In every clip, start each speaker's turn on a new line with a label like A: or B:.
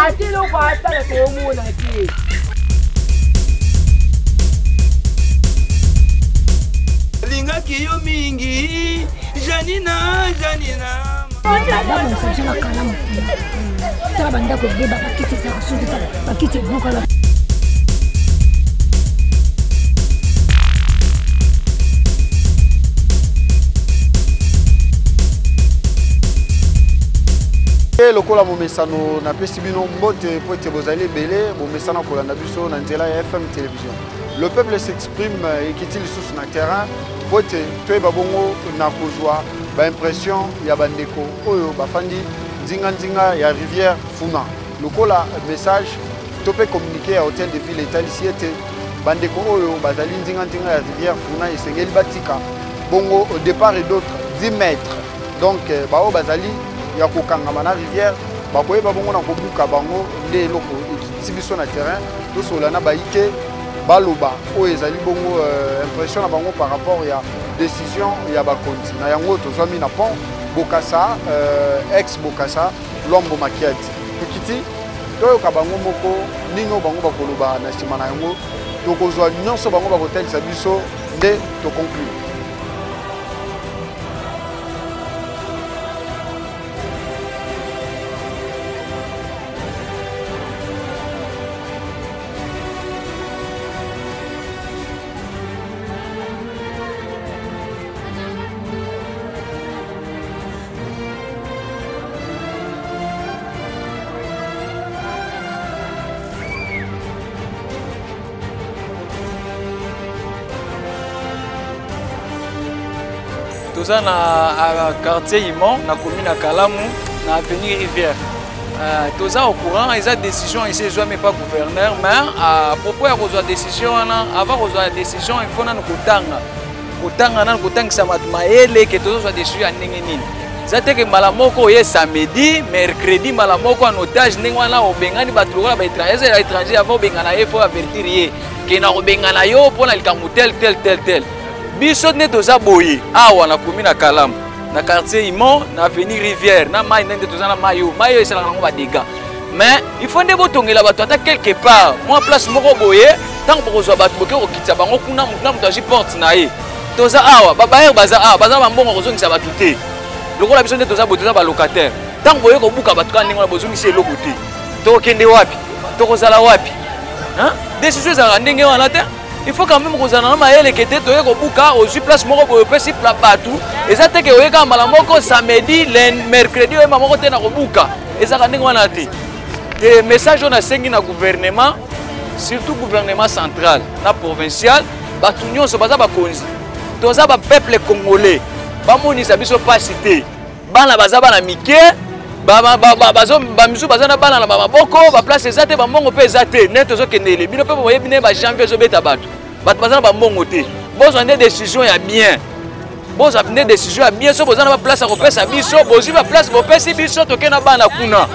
A: atilo kwa atala komona te.
B: Linga kiyo mingi, Janina.
C: Damu msajana kalamu. Taba banda ko beba bakiti za kusudu taba bakiti buka la.
D: Lokola momesano na pesi bino mbote po ete bozali belé momesana kolanda biso na nzela ya FM télévision. Le peuple s'exprime ekiti lisusu na terrain po ete toyeba bongo na kozwa ba impression ya bandeko oyo bafandi nzinga ya rivière Funa. Lokola message topé communiquer à hôtel de ville etalisi ete bandeko oyo bazali nzinga ya rivière Funa esengeli batika bongo au départ et d'autres 10 mètres. Donc bao bazali ya kokangama na rivière bakoyeba bongo na kobuka bango nde eloko ekiti biso na terrain tosola na baike baloba oyo ezali bongo impression na bango par rapport ya décision ya bakonzi na yango tozwami na pont Bokassa ex Bokassa Lombo Makiadi tokiti toyoka bango moko nino bango bakoloba na nsima na yango tokozwa nyonso bango bakotalisa biso nde toconclure.
E: Toza na quartier Imon, na commune à Kalamu, na avenue Rivière. Toza au courant, ils ont décision ici, je ne suis pas gouverneur, mais à propos de la décision, avant de la décision, il faut nous kutanga. Kutanga ça m'a maélé que toza décision à Ningini. Zate que malamoko est samedi, mercredi malamoko en otage ningwana obengani batruga ba étranger avant bengana il faut avertir que na obengana yo pour na likamutel tel. Biso ne toza boye awa na commune à Kalamu na quartier Imon na avenue Rivière na mai ndenge toza na mayo esala nango ba dégâts mais il faut ndebo tongela bato ata quelque part moi place moko boye tant pour kozwa bato boke okitsa bango kuna mutu aji porte na ye toza awa babayer baza bambongo kozongisa bato te lokola biso nde toza boye toza ba locataire tant boye kobuka bato kana ndenge na bozongisa eloko te tokende wapi tokozala wapi décision ezalaka ndenge wana te. Il faut quand même que vous ayez les quêtes de Kobuka au place moko pour passer partout. Et ça c'est que vous avez malamoko samedi, mercredi et maman côté na Kobuka. Et ça quand on a dit. Des messages on a signé na gouvernement, surtout gouvernement central, na provincial, batunyo so baza ba konzi. Toza ba peuple congolais. Ba moni sa biso pas cité. Bana baza bana mike. Bamisu bazana bana na maboko ba place ezate ba mbongo pe ezate neto zo kendele bino pe boye bine ba janvier zo beta bato bazana ba mbongo te bozo ne décision ya bien bozo ne décision ya bien so bozana ba place a kopesa biso bozi ba place bo pesi biso tokena bana kuna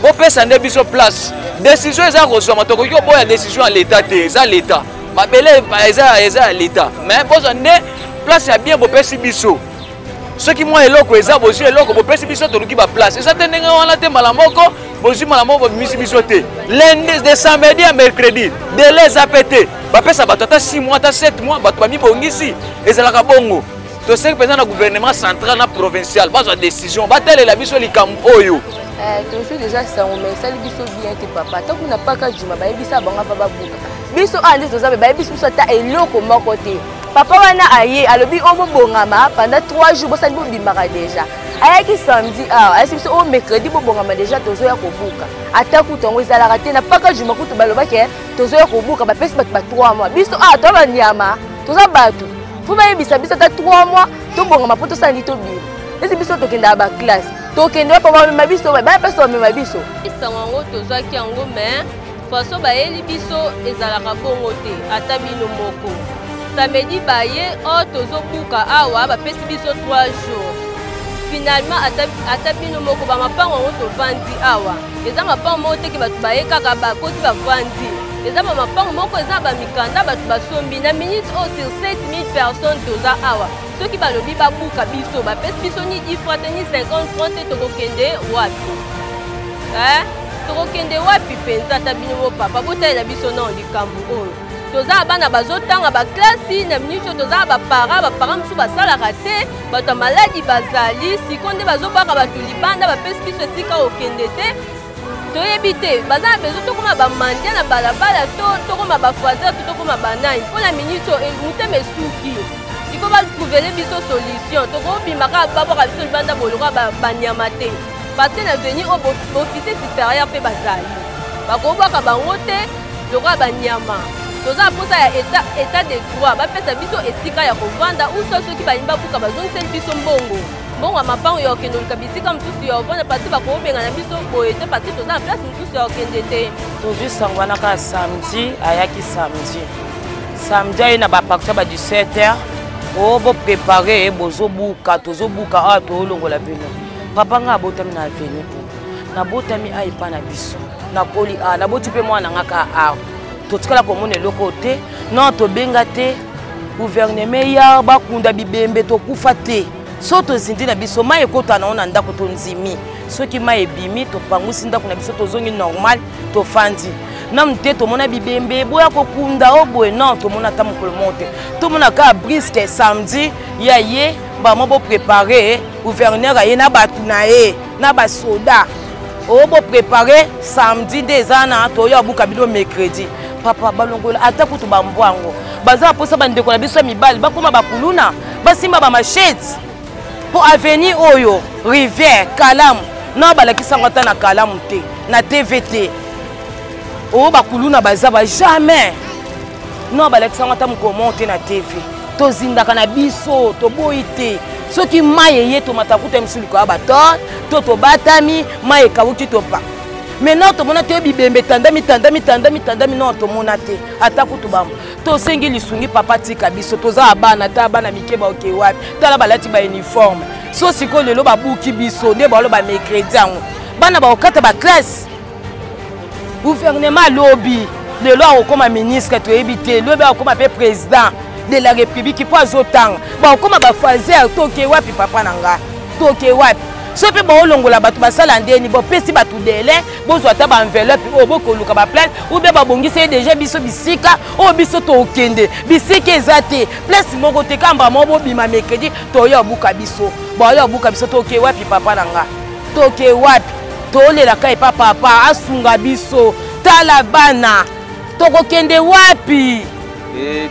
E: bo pesa ne biso place décision eza kozwa matoko yo boya décision à l'état te eza l'état mabele eza l'état mais bozo ne place ya bien bo pesi biso. Ceux qui m'ont éloko eza bozi éloko bo pesi biso toluki ba place eza te ndenge wana te malamoko bozi malamoko misi biso te lundi de samedi à mercredi de les apéter ba pesa bato ata 6 mois ata 7 mois bato bami bongisi ezalaka bongo to sek pesa na gouvernement central na provincial bazwa décision batelela biso likambo oyo
F: tozo déjà sango mais sali biso bien te papa tant qu'on n'a pas ka juma ba yebisa banga pa babuka biso ande toza ba yebisa biso ata eloko moko te. Papa wana aye alobi omo bongama pendant 3 jours bosali bobimaka déjà ayaki samedi ayaki biso o mercredi bobongama déjà tozoya kobuka ata kutongo ezalaka te na paka juma kutu balobaki tozoya kobuka bapesi bato ba 3 mois biso to banyama toza bato fo bayebisa biso ata 3 mois tobongama po tosali tobima esi biso tokendaka baklasse tokende pa bamema biso bayapesa bamema biso
G: isango yango tozwaki yango mais faso bayeli biso ezalaka bongo te ata bino moko. Samedi baye o tozobuka awa bapesi biso 3 jours. Finalement ata bino moko ba mapango ngo tovandi awa. Eza mapango moko te ke bato baye kaka bakoti bavandi. Eza ba mapango moko eza ba mikanda bato basombi na minute o sur 7000 personnes toza awa. Soki balobi babuka biso bapesi biso ni 10 francs ni 50 francs te tokokende wapi. tokokende wapi mpenza ata bino papa botalela biso na likambo oyo toza bana bazotanga baklasi na minute toza bapara mosusu basalaka te bato ya maladi bazali siko nde bazobwaka bato libanda bapesi biso esika okende te toyebi te baza na bezo tokoma bamandia na balabala to tokoma bafoiseur to tokoma banani mpo na minute motema esuki ifo batrouvele biso solution tokobimaka babwaka biso libanda boloka banyama te parce que na veni oyo baofficier supérieur mpe bazali bakobwaka bango te lokola banyama toza mposa ya état de droit bapesa biso esika ya kovanda uso soki balingi babuka bazongiseli biso mbongo ya mapango ya okende oluka bisika mosusu ya ovanda pasi bakobenga na biso boye te pasi toza na place mosusu ya okende te
H: tozwi sangwanaka samedi ayaki samedi aye na bapartir ba 17h oyo boprépare bozobuka tozobuka awa toolongola bino papa nga abotami na aveni nabotami ayepa na biso na poli a naboti mpe mwana ngaka a totikala komona eloko te non tobenga te gouvernement ya bakunda bibembe tokufa te so tozindi na biso mai ekota na ona ndako tonzimi soki mai ebimi topangusi ndako na biso tozongi normal tofandi nam te tomona bibembe boya kokunda oboye non tomona ata mokolo mote tomona ka briske samedi ya ye bamo boprépare gouverneur aye na bato na ye na basoda oyo boprépare samedi nde eza na toyo abuka bino mercredi papa balongola ata kutu bambwango baza posa bandeko na biso ya mibali bakoma bakuluna basimba bamashete po avenir oyo rivière kalamu na balakisango ata na kalamu te na tvt oyo bakuluna baza ba jamais no balakisango ata mokomo te na tv tozindaka na biso toboyi te soki mai eye tomatakuta misuliko ya bator to tobatami mai ekawuki topa maintenant tomona te bibembe tandami non tomona te ata kutu bambo tosengi lisungi papa tika biso toza abana ta bana mikeba oke wapi tala balati ba uniforme so siko lelo babuki biso nde baloba mercredi yango bana baokata ba classe gouvernement lobi lelo akokoma ministre toyebi te lobi akokoma pe président de la république po azotanga baokoma bafoiseur toke wapi papa na nga toke wapi so pe baolongola bato basala ndeni bopesi bato dele bozwa ata baenveloppe oyo bokoluka baplace ou bien babongisi déjà biso bisika oyo biso tokende bisika eza te place moko te kamba mo bobima mercredi toyo abuka biso boyo abuka biso toke wapi papa na nga toke wapi tolelaka epa papa asunga biso tala bana tokokende wapi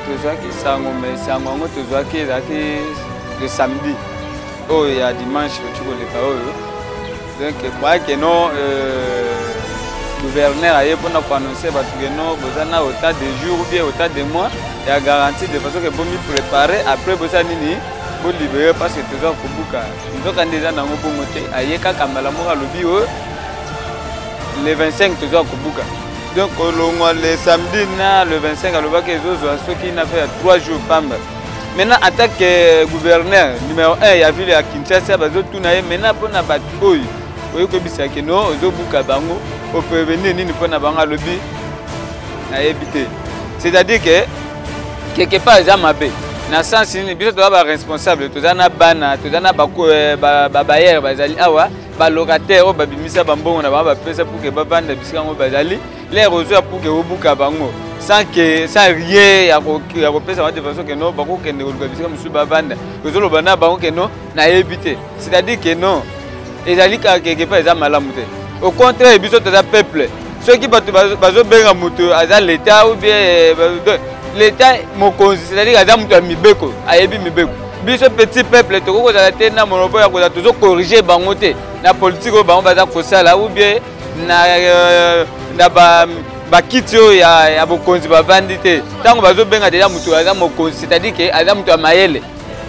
E: tozwaki sango me sango yango tozwaki ezalaki le samedi oyo ya dimanche oci koleka oyo donc kwayake no gouverneur aye mpona koannonce bato keno boza na autant de jour ou bien autant de mois ya garantie de façon ke bomi préparer après boza nini bolibere parce que toza kobuka nzoka nde eza nango bongo te aye kaka mbala moko alobi oyo le 25 toza kobuka donc olongwa le samedi na le 25 alobaki ezozwa soki na fait 3 jours pamba. Maintenant, en tant que gouverneur numéro 1, il y a vu à Kinshasa, maintenant, pour na batoy, oyo ko bisaki no, ozobuka bango, o prévenir ni pour na banga lobby na éviter. C'est-à-dire que quelque part za mabe. Na sens ni biso to ba responsable, to za na bana, to za na ba bayer bazali awa, ba locataire o ba bimisa bambongo na ba pesa pour que ba vanda bisika ngo bazali, les reçoit pour que obuka bango. Sans rien ya repesa de façon que non bako kende ko bisika musu bavanda kozolo bana bango que non na éviter c'est-à-dire que non ezali ka quelque part eza malamu te au contraire biso toza peuple ceux qui bazo benga mutu aza l'état ou bien l'état mokonzi c'est-à-dire aza mutu ya mibeko ayebi mibeko biso petit peuple to ko za te na monopole ya ko tozo corriger bango te na politique o bango baza kosala ou bien na bakiti oyo ya bokonzi bavandi te ntango bazobenga deja moto aza mokonzi c'est-à-dire ke aza moto ya mayele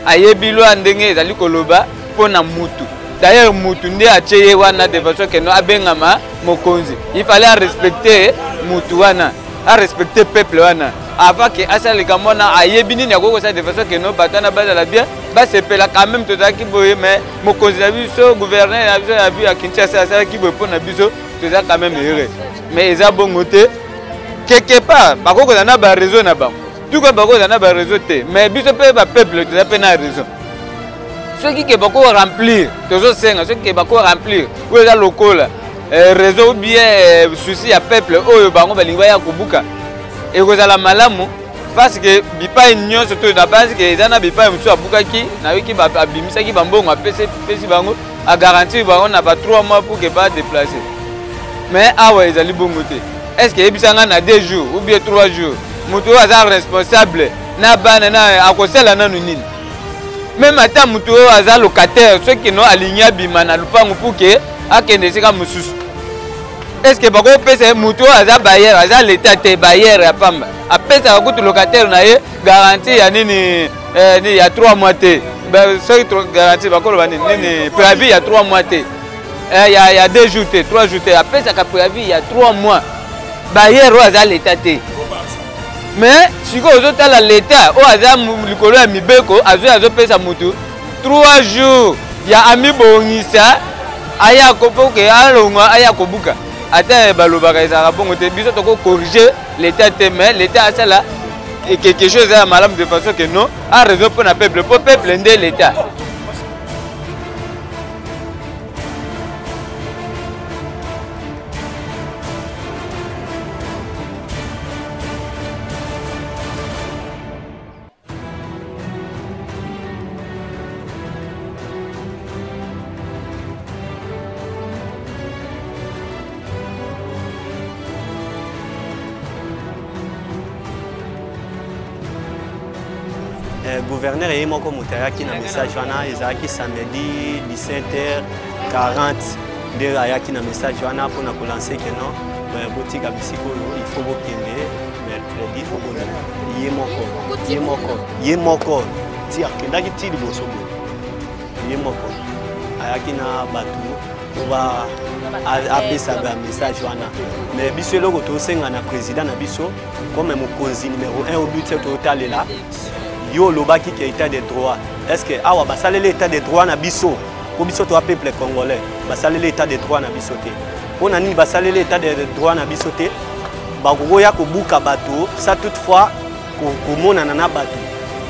E: ayebi lwa ndenge ezali koloba mpona mutu d'ailleurs mutu nde atie ye wana de façon ke no abengama mokonzi il fallait arespecter mutu wana arespecter peuple wana avant ke asaleka mwana ayebi nini akokosala de façon ke no bato wana bazala bien basepela quand même tozalaki boye mais mokonzi na biso gouverneur na biso ya vu ya Kinshasa asalaki boye mpona biso toza quand même heureux. Mais ils ont bon côté quelque part bako ko na ba réseau na bango tout ko bako na ba réseau te mais biso pe ba peuple te pe na raison ceux qui ke bako remplir tozo senga ceux qui bako remplir ou eza lokola réseau ou bien souci à peuple oyo bango balingo ya kobuka ekozala malamu parce que bipai nyonso to na base que ezana bipai musu abukaki na wiki abimisaki bambongo apesi bango a garantir bango na ba 3 mois pour que ba déplacer mais awa ezali bongo te est-ce que ebisanga na 2 jours ou bien 3 jours mutu aza responsable na bana na akosela nanu nini même ata mutu aza locataire ceux qui non aligné bima na lupango pour que akende sika mususu. Est-ce que bako pesa mutu aza bailleur aza l'état te bailleur ya pamba a pesa ko locataire na ye garantie ya nini ni ya 3 mois te c'est garantie bako ba nini préavis ya 3 mois te ya 2 jours te 3 jours te a pesa ka préavis ya 3 mois bailleur aza l'état te mais siko ozotala l'état o aza likolo ya mibeko azo pesa mutu 3 jours ya ami bongisa aya ko poke alonga aya kobuka ata balobaka ezala bongo te biso toko corriger l'état te mais l'état a cela et quelque chose à malade de façon que non a raison pour le peuple ndé l'état.
I: Gouverneur et mon commissaire qui n'a message qui samedi 17h40 de qui n'a message pour nous lancer que non boutique à Bisiko il faut que mercredi il faut que yemoko tia kenda ki tili boso yemoko ayaki na batu ba apesa ba message wana mais biso loko to senga na président na biso comme mokonzi numéro 1 au but total là yo lobaki ki état de droit est-ce que awa basalele état de droit na biso ko biso to peuple congolais basalele état de droit na biso te pona nini basalele état de droit na biso te bakoya ko buka bato ça toutefois ko mona na bato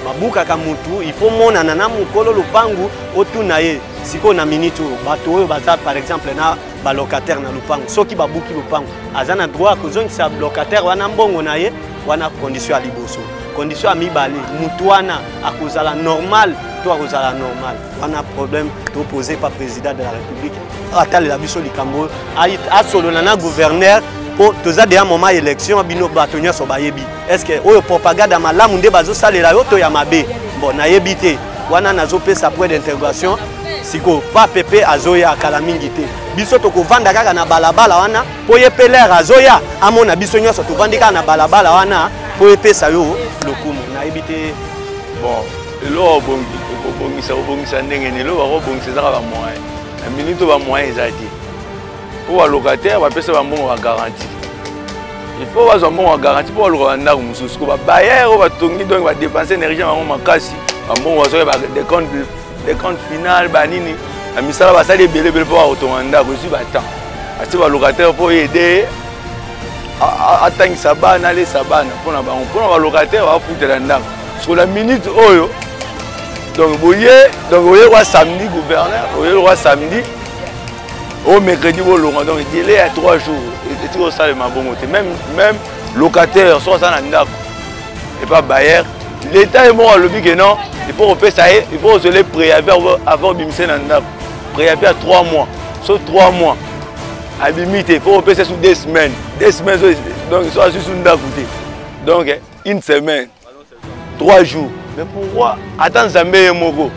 I: babuka ka mutu il faut mona na mukolo lupangu otuna ye siko na minute bato oyo baza par exemple na ba locataire na lupangu soki babuki lupangu azana droit ko zongisa locataire wana mbongo na ye wana condition ya liboso condition à mibali mutuana à cause la normale toi cause la normale on a problème posé par président de la République atal la biso likambo a solo na gouverneur pour toza de un moment élection bino batonya so bayebi est-ce que oyo propagande malamu nde bazo salela yo to ya mabe bon na yebité wana nazo pesa point d'interrogation siko pa pepe azoya kala mingi te biso to ko vanda kaka na balabala wana po yepeler azoya amona biso nyoso to vandika na balabala wana po yepesa yo lokumu na ebite
B: bon elo obongisa ndenge ni lo obongisa za ba moyen na minute ba moyen ezati pour locataire ba pesa ba mbongo ba garantie il faut ba mbongo ba garantie pour loka ndako mususu ko ba bailleur ba tongi donc ba dépenser énergie ba makasi ba mbongo zo ba des comptes final ba nini na misala ba sali belé pour autonga ndako si ba temps ati ba locataire pour aider atangisa bana les sabana pour ba locataire va foutre la ndako sur la minute oyo donc voyez wa samedi gouverneur voyez le samedi au mercredi au long donc délai à 3 jours et tout ça le mabongo même locataire soit ça na ndako et pas bailleur l'état est mort le but que non il faut repayer ça il faut se les préavis avant bimser na ndako préavis à 3 mois sur 3 mois à limite il faut repayer ça sur 2 semaines donc il soit sur ndako donc une semaine 3 jours mais pourquoi attends Zambé moko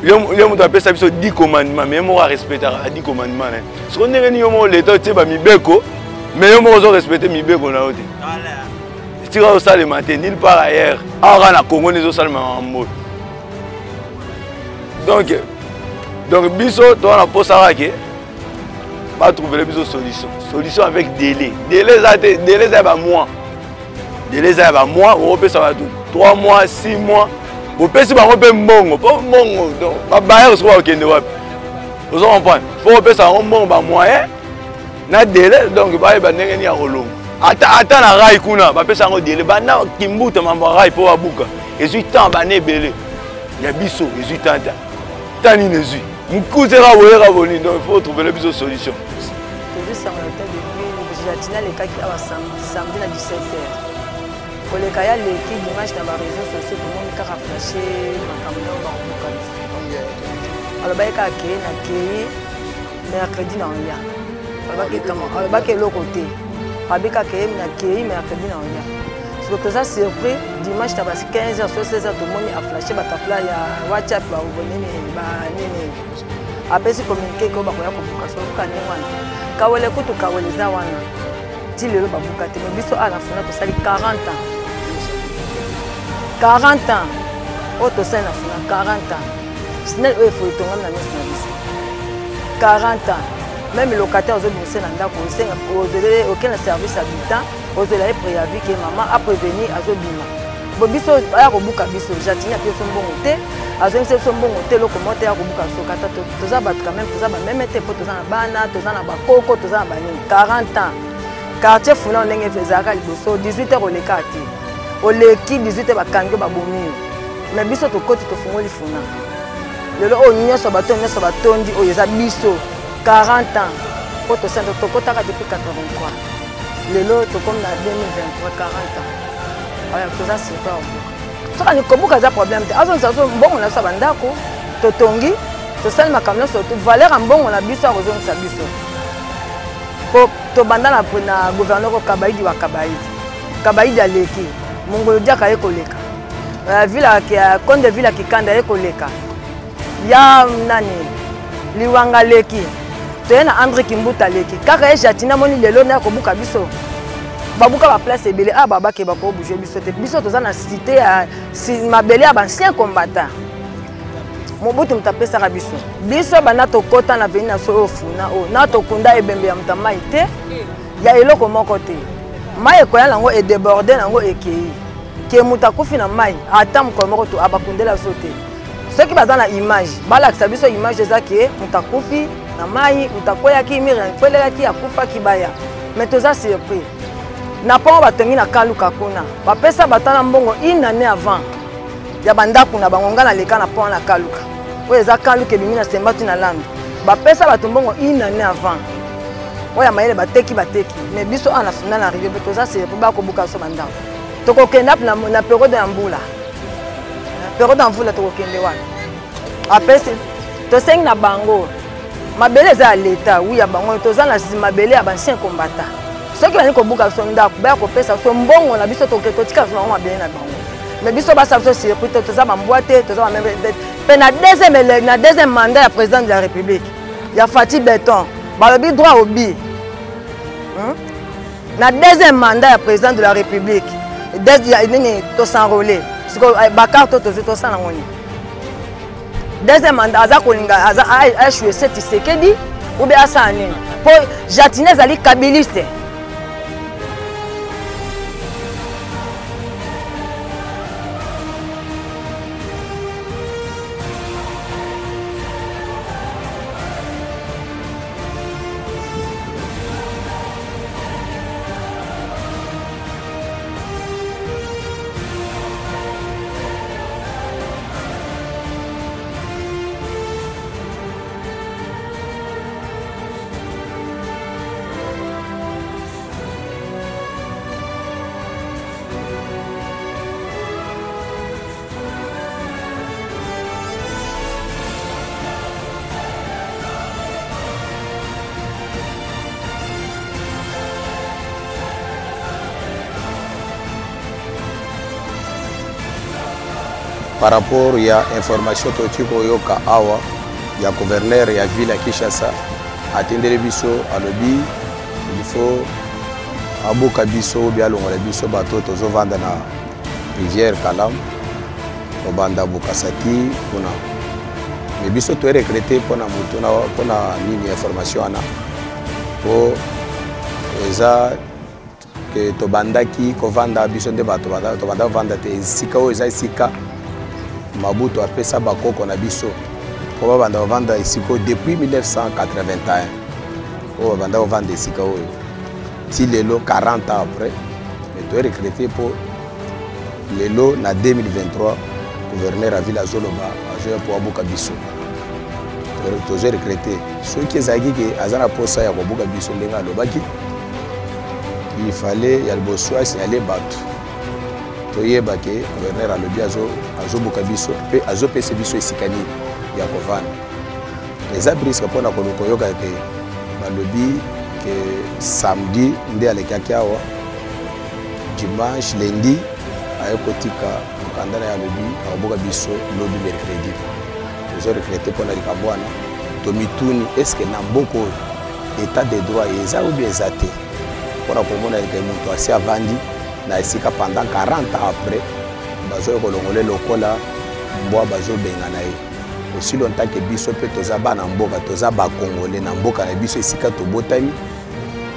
B: yo doit pesa biso 10 commandements mais moi respecter 10 commandements ce qu'on est yo l'état te ba mibeko mais yo mo zo respecter mibeko na ote tu vas au salle matin nulle part ailleurs ara na Congo les au salle mambo donc biso to na posara ke ba trouver biso solution avec délai ça ba mois délai ça ba mois on peut ça va tout 3 mois 6 mois vous pouvez pas romper mbongo donc ba bailleur soit okende wapi vous comprenez faut payer ça mbongo ba moyen na délai donc ba ndenge ni ya kolongo ata na rai kuna ba pesa ngo délai ba na kimbuta mambo rai po abuka ezui temps ba ne belé ya biso ezui tani nezui mkuze ra boyera boni donc il faut trouver les biso solution
F: tozosanga na temps de ville Jatina lekaki awa samedi na 17h koleka ya leki dimanche na baréseau sociaux tomoni kaka flashe makambo nao bakobuka alobaki kaka kei na kei mercredi na oya alobaki eloko te abi kaka kei na kei mercredi na oya soki toza surpris dimanche na basi 15h so 16h tomoni aflashe batafla ya whatsapp banini apesi communiqué ko bakoya kobuka sobuka ndenge wana kawele kutu kawele eza wana ti lelo babuka te me biso ala funa tosali 40 ans 40 ans oyo tosali na funa 40 ans sinel oyo efo etongami na miso na biso 40 ans même locataire ozobimisa na ndako oke na service habitant ozela ye préavis ke mama aprévenir azobima bo biso aya kobuka biso Jatina pe so mbongo te azongisa biso mbongo te eloko moko te ya kobuka soka ata toza bato quand même toza bameme te mpo toza na bana toza na bakoko toza na banini 40 ans quartier funa ndenge ezalaka liboso 18h oleka te oleki 18h bakangi babomi yo mais biso tokoti tofungoli funa lelo oyo nyonso bato nyonso batondi oyo eza biso 40 ans mpo tosenda tokotaka depuis 83 lelo tokomi na 2023 40 ans aya toza super obuka soka nikobuka eza problème te azongisa biso mbongo na biso bandako totongi tosali makambo nyonso valeur ya mbongo na biso akozongisa biso po tobanda na gouverneur ko Kabaidi wa Kabaidi aleki mongolo diaka ye koleka ville ya konde ville kikanda ye koleka ya nani liwanga leki toye na André Kimbuta leki kaka ye Jatina moni lelo na kobuka biso babuka ba place ebele a babake bako bouger biso te biso toza na cité ya mabele ya ancien combattant mobutu mutapesaka biso bana tokota na veni na so ofuna o na tokunda ebembe ya mutamai te ya eloko moko te mai ekoya nango edeborde nango ekei ke mutu akufi na mai ata mokolo moko to abakundela so te soki baza na image balakisa biso image eza ke mutu akufi na mai mutu akweyaki mire akwelelaki akufaki baya mais toza surpris na mpongo batongi na kaluka kuna bapesa batana mbongo une année avant ya bandako na bango nga na leka na mpongo na kaluka oyo eza kaluka ebimi na sembati na lando bapesa bato mbongo une année avant oyo mayele bateki mais biso ana funda na arrivé toza surpris bakobuka so bandako tokokenda na periode ya mbula tokokende wana apesi tosengi na bango mabele eza ya leta wi ya bango toza na mabele ya bancien combattant soki bani kobuka biso ndako baya kopesa biso mbongo na biso totika biso bango mabele na bango mais biso basa biso surpris te toza bambwa te toza bameme mpe na deuxième mandat ya président de la république ya Fati Beton balobi droit au bi na deuxième mandat ya président de la république nini tosenrole siko bakarte tozi tosala ngoni deuxième mandat aza kolinga aza achue Tshisekedi ou bien asala nini mpo Jatina ezali kabiliste
J: par rapport ya information totiko yoka awa ya gouverneur ya ville ya Kinshasa atendele biso alobi il faut abuka biso bia longola biso bato tozovanda na rivière Kalam obanda bukasaki kuna mais biso to recruter pona mutu na pona nini information ana po eza que tobandaki kovanda biso nde bato tobanda vanda te sika o eza sika Mabutu apesa bakoko na biso po babanda kovanda isiko depuis 1981 po babanda kovanda isika oyo ti lelo 40 ans après mais to recruter pour lelo na 2023 gouverneur a ville azoloba azoya po abuka biso tozo regretter soki ezalaki ke aza na posa ya kobuka biso ndenge alobaki il fallait ya liboso asignale bato toyeba ke gouverneur alobi azobuka biso mpe azopesa biso esika nini ya kovanda eza briske mpona koyoka ke balobi ke samedi nde alekaki awa dimanche lundi aye kotika mokanda na ye alobi akobuka biso lobi mercredi tozo regrete mpona likambo wana tomituni eske na mboka oyo état de droit eza obi eza te mpona komona ke moto asi avandi na esika pendant 40 ans après bazoya kolongola lokola mbwa bazobenga na ye aussi longtemps ke biso mpe toza bana mboka toza bakongole na mboka na biso esika tobotami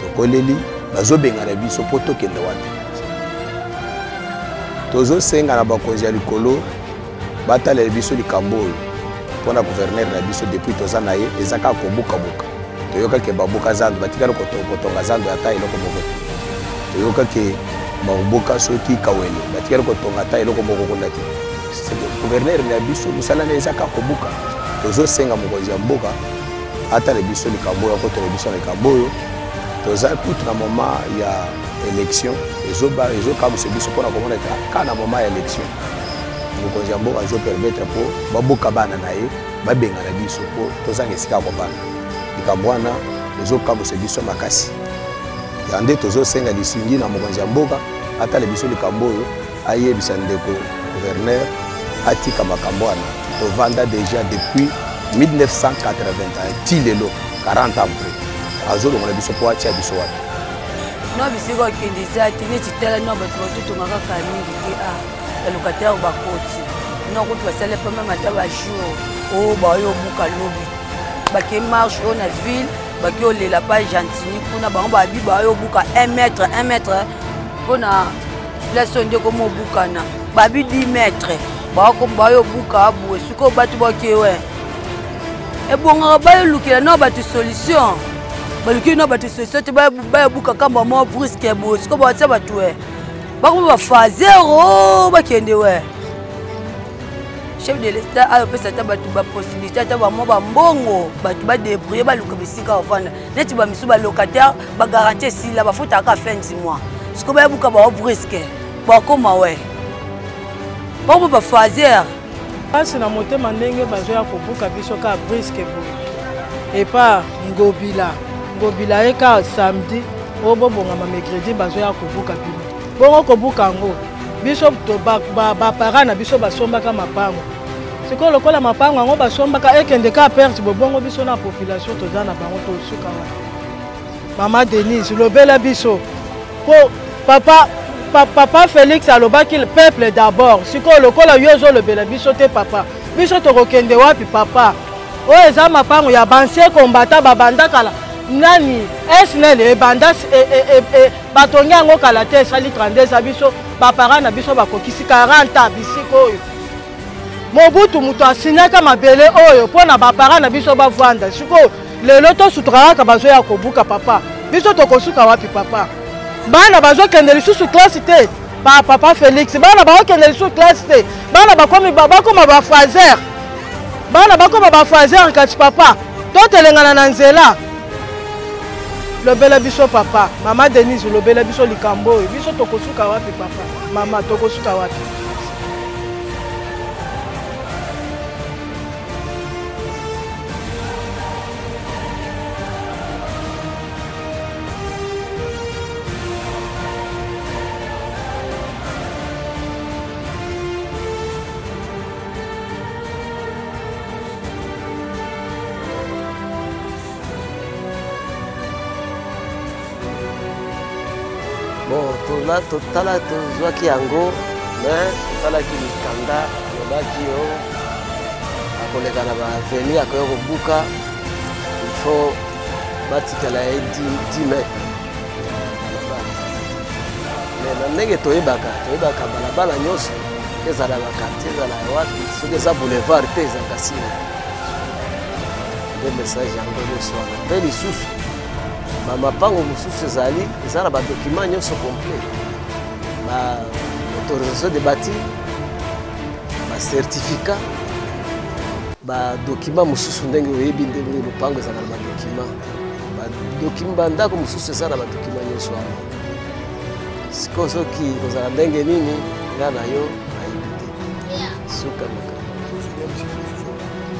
J: tokoleli bazobenga na biso mpo tokende wapi tozosenga na bakonzi ya likolo batalela biso likambo oyo mpona gouverneur na biso depuis toza na ye eza kaka kobukabuka toyokaki babuka zando batikali kotonga zando ata eloko moko te toyokaki babuka soki kawele batikali kotonga ata eloko moko kuna te gouverneur na biso misala na eza kaka kobuka tozosenga mokonzi ya mboka atala biso likambo oyo akotala biso na likambo oyo toza kutu na moment ya élection ezokabusa biso mpona komona kaka na moment ya élection mokonzi ya mboka azopermettre mpo babuka bana na ye babenga na biso mpo tozanga esika ya kovanda likambo wana ezokabusa biso makasi ya nde tozosenga lisingi na mokonzi ya mboka atala biso likambo oyo ayebisa ndeko gouverneur atika makambo wana tovanda déjà depuis 1981 ti lelo 40 ans après azolongola biso mpo atia biso wapi
K: no bisiko akende eza te neti tala no bato batotongaka kaka mingi te balocataire bakoti no kuti basala mpe meme ata bajour oyo baoyobuka lobi bake marche oyo na ville bake olela pa gentini kuna bango babi baoyobuka 1 mètre mpona place oyo nde komobukana babi 10 mètre baoyobuka boye sikoyo bato bakewe ebongaka bayolukela no bato solution baluki no bato solution te bayobuka kamba mo briske boye sikoyo batia bato we bakoma bafazero bakende we chef de l'état ayopesa ata bato bapossibilité ata bamo bambongo bato badébrouye baluka bisika ofanda neti bamisu balocataire bagaranti esila bafutaka fin du mois sikoyo bayobuka bao briske bakoma we bakoma bafazere
L: mpasi na motema ndenge bazoya kobuka biso kaka briske boye epa ngobila ye kaka samedi oyo bobongama mercredi bazoya kobuka bino bongo kobuka yango biso bapara na biso basombaka mapango sikoyo lokola mapango yango basombaka ekende ka perte bobongo biso na population toza na bango tosuka wana mama Denise lobela biso po papa Félix alobaki peuple d'abord sikoyo lokola yo ozolobela biso te papa biso tokokende wapi papa oyo eza mapango ya bansie kombata babanda kala nani SNL ebanda batongi yango kala te esali 32 biso bapara na biso bakokisi 40 bisika oyo Mobutu moto asinyaka mabele oyo mpona bapara na biso bavanda sikoyo lelo tosutukaka bazoya kobuka papa biso tokosuka wapi papa bana bazokende lisusu classe te papa Félix bana bakokende lisusu classe te bana bakoma bafraser bana bakoma bafraser kati papa totelengana na nzela lobela biso papa mama Denise lobela biso likambo oyo biso tokosuka wapi papa mama tokosuka wapi
M: bon totala tozwaki yango mais totalaki mikanda alobaki yo akoleka na baveni akoya kobuka il faut batikala ye 10 mètre mais na ndenge toyebaka balabala nyonso ezala bakartier ezala wapi soki eza boulevard te ezalaka sina nde message yango nyonso wana mpe lisusu bamapango mosusu ezali eza na badocument nyonso complet autorisation de bâtir bacertificat badokima mosusu ndenge oyebi ndenge lopango ezala na badokima bandako mosusu eza na badokima nyonso wana sikoyo soki kozala ndenge nini nga na yo nayebi te suka makambo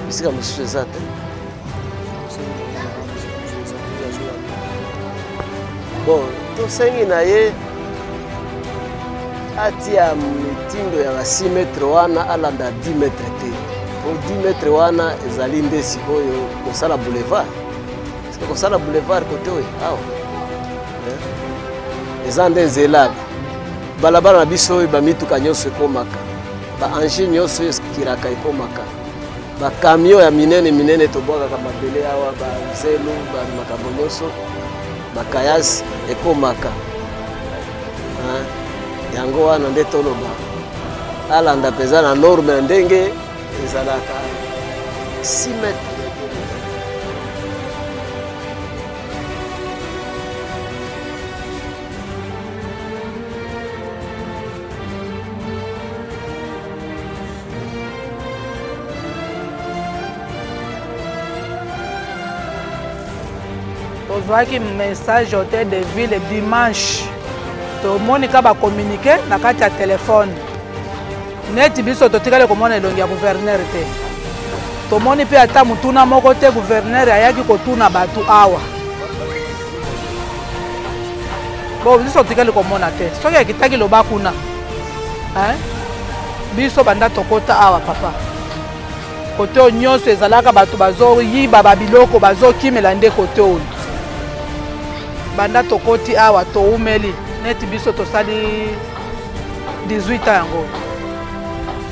M: bisika mosusu eza te bon tosengi na ye atia mitindo ya ba 6 metre wana alanda 10 metre te po 10 metre wana ezali nde sikoyo kosala boulevard siko kosala boulevard kote oyo awa eza nde nzela balabala na biso oyo bamituka nyonso ekomaka baange nyonso oyo ekiraka ekomaka bakamio ya minene tobwakaka mabele awa banzelu bamakambo nyonso bakayasi ekomaka yango wana nde toloba alanda mpenza na norme na ndenge ezalaka 6 metre
L: tozwaki message hotel de ville dimanche tomonika bacommunike na kati ya telefone neti biso totikali komona elongi ya guverner te tomoni mpe ata mutuna moko te guverner ayaki kotuna bato awa bo biso totikali komona te soki akitaki loba kuna biso banda tokota awa papa kote oyo nyonso ezalaka bato bazoyiba babiloko bazokimela nde kote oyo banda tokoti awa toumeli neti biso tosali 18 ans yango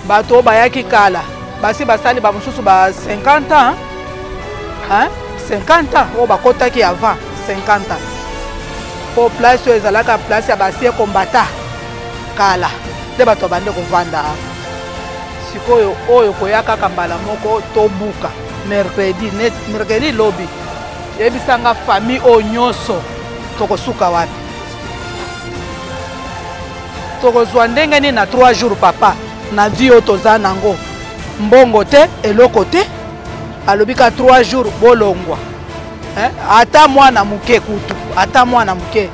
L: bato oyo bayaki kala basi basali bamosusu ba 50 ans 50 ans oyo bakotaki avant 50 ans po place oyo ezalaka place ya basie kombata kala nde bato bande kovanda awa sikoyo oyo koya kaka mbala moko tobuka mercredi lobi yebisanga famille oyo nyonso tokosuka wapi tokozwa ndenge nini na 3 jours papa na vie oyo toza nango mbongo te eloko te alobi ka 3 jours bolongwa ata mwana muke kutu ata mwana muke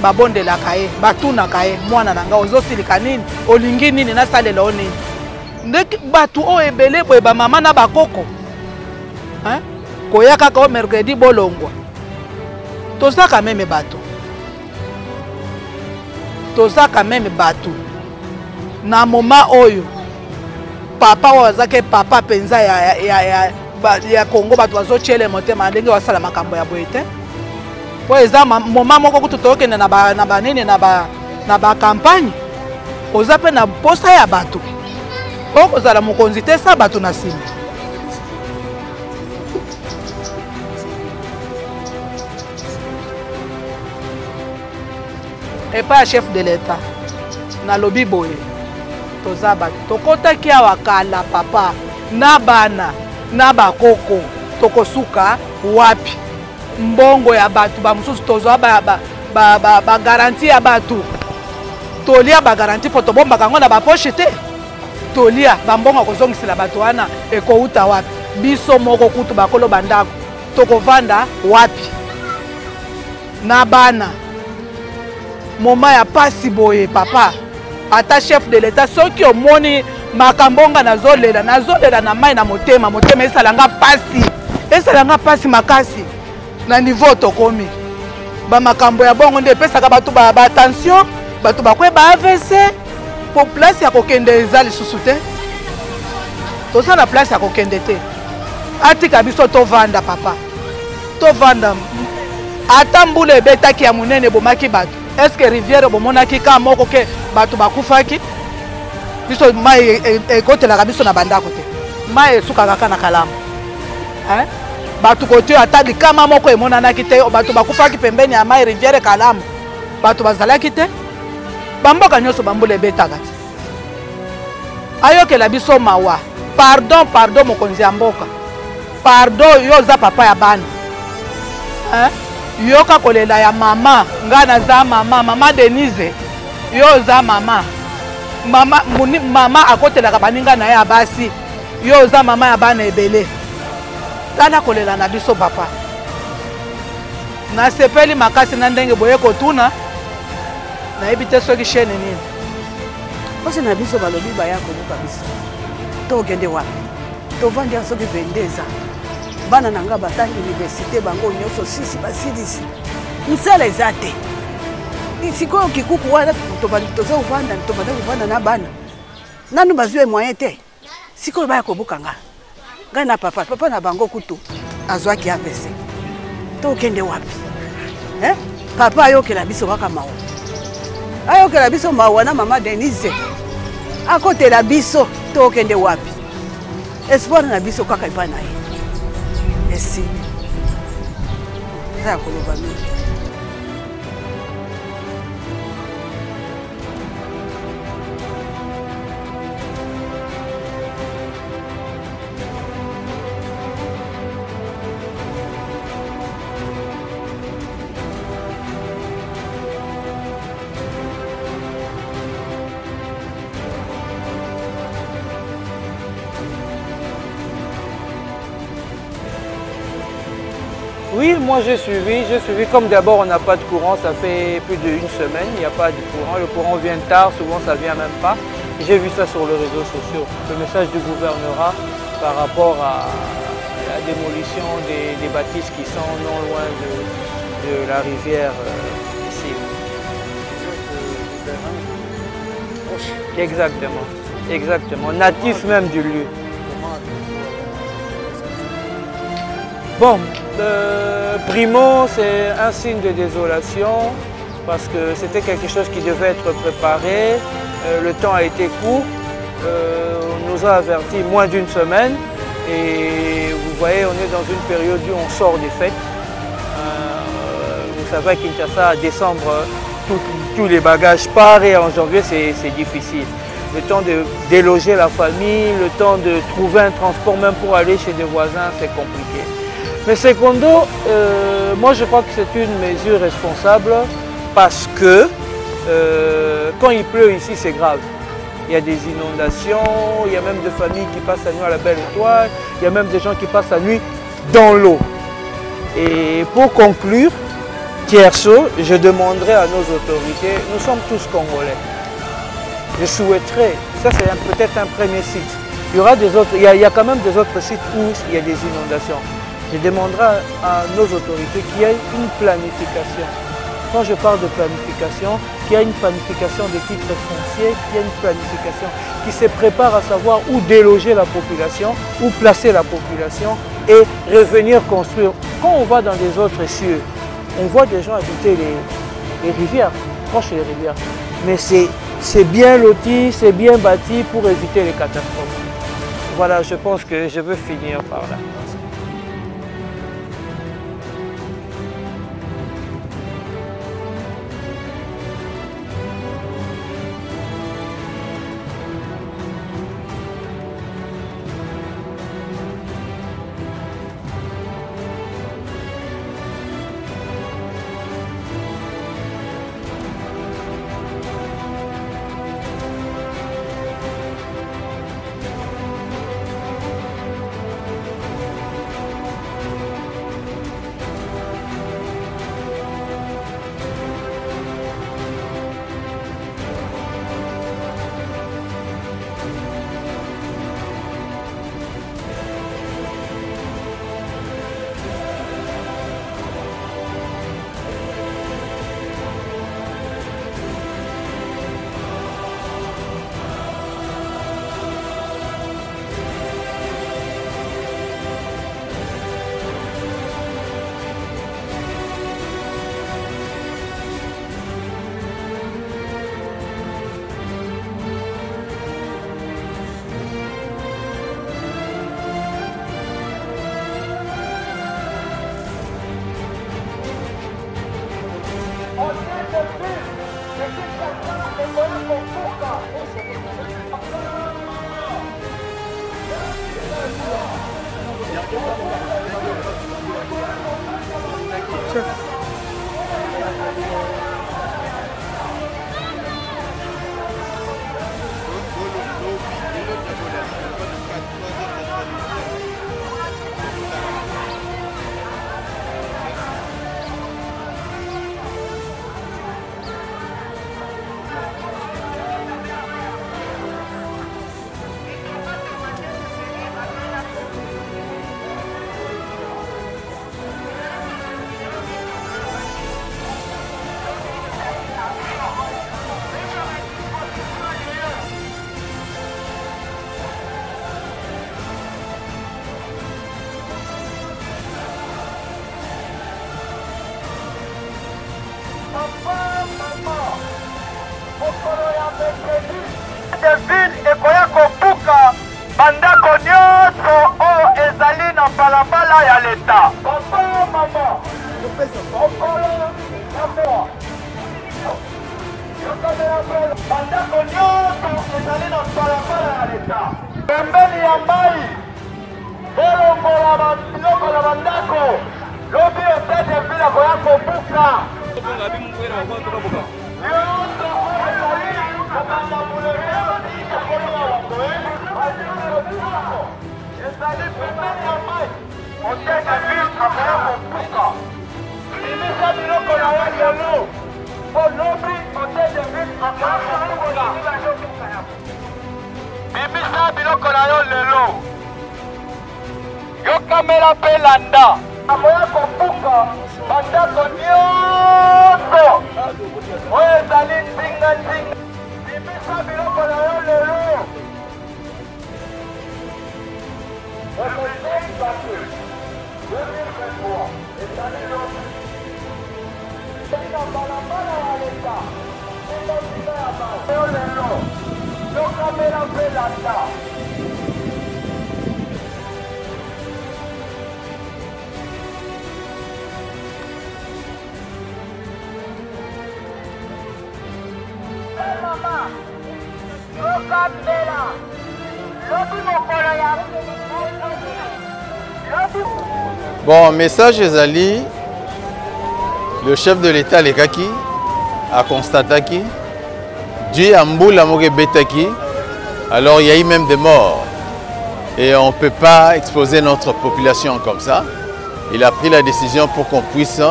L: babondelaka ye batunaka ye mwana na nga ozosilika nini olingi nini nasalela o nini nde bato oyo ebele boye bamama na bakoko koya kaka o mercredi bolongwa tozaka meme bato tozaka meme bato na moma oyo papa oyo azaki papa mpenza ya Congo bato bazotyele motema ndenge basala makambo ya boye te po eza moma moko kutu tokende na banini na bakampagne oza mpe na posa ya bato okozala mokonzi te sa bato na nsima epa ya chef de l'État na lobi boye toza bato tokotaki awa kala papa na bana na bakoko tokosuka wapi mbongo ya bato bamosusu tozwa bagaranti ya bato tolia bagaranti mpo tobombaka yango na baposhe te tolia bambongo kozongisela bato wana ekouta wapi biso moko kutu bakoloba ndako tokovanda wapi na bana moma ya pasi boye papa ata chef de l'État soki omoni makambonga nazolela na mai na motema esalanga pasi makasi na niveau tokomi bamakambo ya bongo nde epesaka bato batension bato bakweba AVC po place ya kokende eza lisusu te toza na place ya kokende te atika biso tovanda papa tovanda ata mbula ebetaki ya monene bomaki bato eske rivière bomonaki ka moko ke bato bakufaki biso mai ekotelaka biso na bandako te mai esukaka kaka na kalamu bato kote oyo ata likama moko emonanaki te bato bakufaki pembeni ya mai rivière kalamu bato bazalaki te bamboka nyonso bambula ebetaka te ayokela biso mawa pardon mokonzi ya mboka pardon yo oza papa ya bana yoka kolela ya mama nga naza mama Denise yo oza mama akotelaka baninga na ye ya basi yo oza mama ya bana ebele tala kolela na biso papa nasepeli makasi na ndenge boye kotuna nayebi te soki chaîne nini
K: posi na biso balobi baya kobuka biso tokende wapi tovandi ya soki 22 ans bana na nga batangi université bango nyonso sisi basilisi msala eza te sikoyo kikuku wana toza kovanda na bana nanu bazwi moyen te sikoyo baya kobuka nga ngai na papa na bango kutu azwaki AVC tokende wapi papa ayokela biso kaka mawa ayokela biso mawa na mama Denise akotela biso tokende wapi espoir na biso kaka epa na ye esi eza ya koloba mingi.
N: Oui, moi j'ai suivi comme d'abord on n'a pas de courant, ça fait plus d'une semaine, il n'y a pas de courant, le courant vient tard, souvent ça ne vient même pas. J'ai vu ça sur les réseaux sociaux, le message du gouvernement par rapport à la démolition des bâtisses qui sont non loin de la rivière ici. Exactement, natif même du lieu. Bon, primo, c'est un signe de désolation parce que c'était quelque chose qui devait être préparé. Le temps a été court, on nous a averti moins d'une semaine et vous voyez, on est dans une période où on sort des fêtes. Vous savez, à Kinshasa, à décembre, tous les bagages partent et en janvier, c'est difficile. Le temps de déloger la famille, le temps de trouver un transport même pour aller chez des voisins, c'est compliqué. Mais secondo, moi je crois que c'est une mesure responsable parce que quand il pleut ici, c'est grave. Il y a des inondations, il y a même des familles qui passent la nuit à la belle étoile, il y a même des gens qui passent la nuit dans l'eau. Et pour conclure, Tierso, je demanderai à nos autorités, nous sommes tous Congolais. Je souhaiterais, ça c'est peut-être un premier site, il y aura des autres, il y a quand même des autres sites où il y a des inondations. Je demanderai à nos autorités qu'il y ait une planification. Quand je parle de planification, qu'il y ait une planification des titres fonciers, qu'il y ait une planification qui se prépare à savoir où déloger la population, où placer la population et revenir construire. Quand on va dans des autres cieux, on voit des gens habiter les rivières, proches des rivières. Mais c'est bien loti, c'est bien bâti pour éviter les catastrophes. Voilà, je pense que je veux finir par là.
O: de ville ekoya kobuka bandako nyonso oyo ezali na balabala ya leta. Papa mama okolo nafoa bandako nyonso ezali na balabala ya leta pembeni ya mai bolongola biloko na bandako lobi hotel de ville akoya kobuka bimisa biloko na yo lelo yokamela mpe landa akoya kobuka bandako nyonso oyo ezali nzinga-nzinga bimisa biloko na yo lelo yokamela mpe landa
J: Bon, message ezali, le chef de l'État lekaki a constaté qui Dieu a mboula moke betaki, alors il y a eu même des morts et on ne peut pas exposer notre population comme ça. Il a pris la décision pour qu'on puisse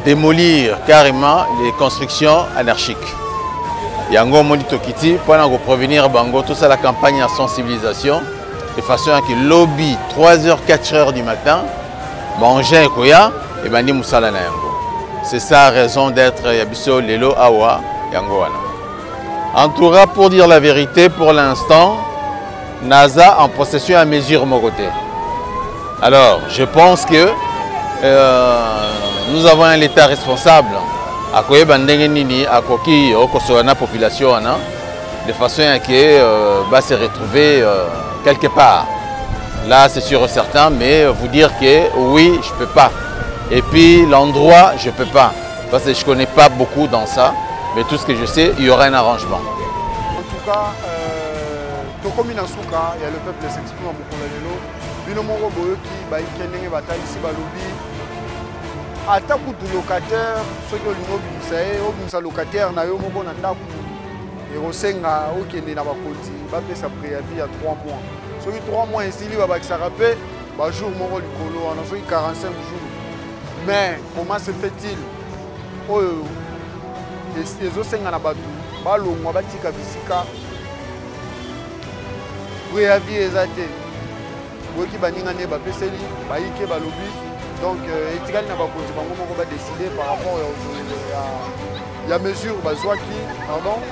J: démolir carrément les constructions anarchiques. Yango Moni Tokiti, pour prévenir Bango, tout ça la campagne à sensibilisation, de façon à que lobby 3h, 4h du matin, manger et koya, et bandi musala na yango. C'est ça la raison d'être Yabiso Lelo Awa Yango wana. En tout cas, pour dire la vérité, pour l'instant, NASA en possession à mesure mon côté. Alors, je pense que nous avons un État responsable. À quoi bandengeni à koki okosoana population de façon à que va se retrouver quelque part. Là, c'est sûr et certain, mais vous dire que oui, je peux pas. Et puis l'endroit, je peux pas, parce que je connais pas beaucoup dans ça. Mais tout ce que je sais, il y aura un arrangement.
D: En tout cas, Tokomi Nasuka, il y a le peuple s'exprime à Mokolelelo. Binomoro Boyoki, Baïkenenge Batali, Sibalobi. Ata kutu locataire, ceux qui ont un locataire, na yo moko na ndaku. Et rosenga okende na bakoti, ba pesa préavis à 3 mois. Ceux qui 3 mois insili ba bakisa rapé, ba jour moko likolo, on a ceux qui 45 jours. Mais comment se fait-il? Oh, les osenga na batu, ba longwa batika bisika. Préavis ezate. Boki baninga ne ba peseli, ba yike ba lobi. Donc, il y a décider par rapport à la mesure pardon.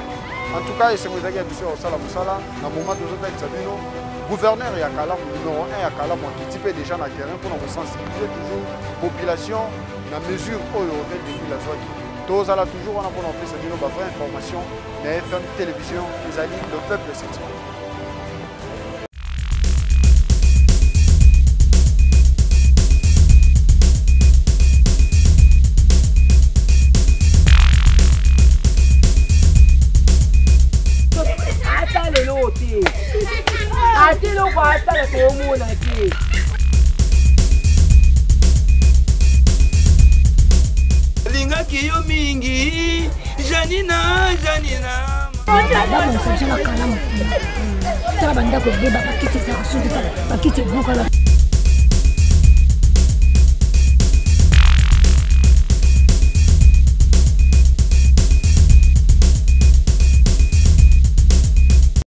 D: En tout cas, c'est moi qui ai dit au Sala Moussala, dans le moment où nous avons gouverneur et Akalam, numéro 1 et Akalam, qui type déjà dans le terrain pour nous sensibiliser toujours la population, dans la mesure où il y a des villes à Zouaki. Tous là toujours, on a pour nous faire une vraie information, mais FM télévision, les alliés, le peuple s'exprime.
P: Lingaki yo mingi Janina
C: D'abord, on s'agit de la calame. Ça va, on va bakiti ça, bakiti buka la.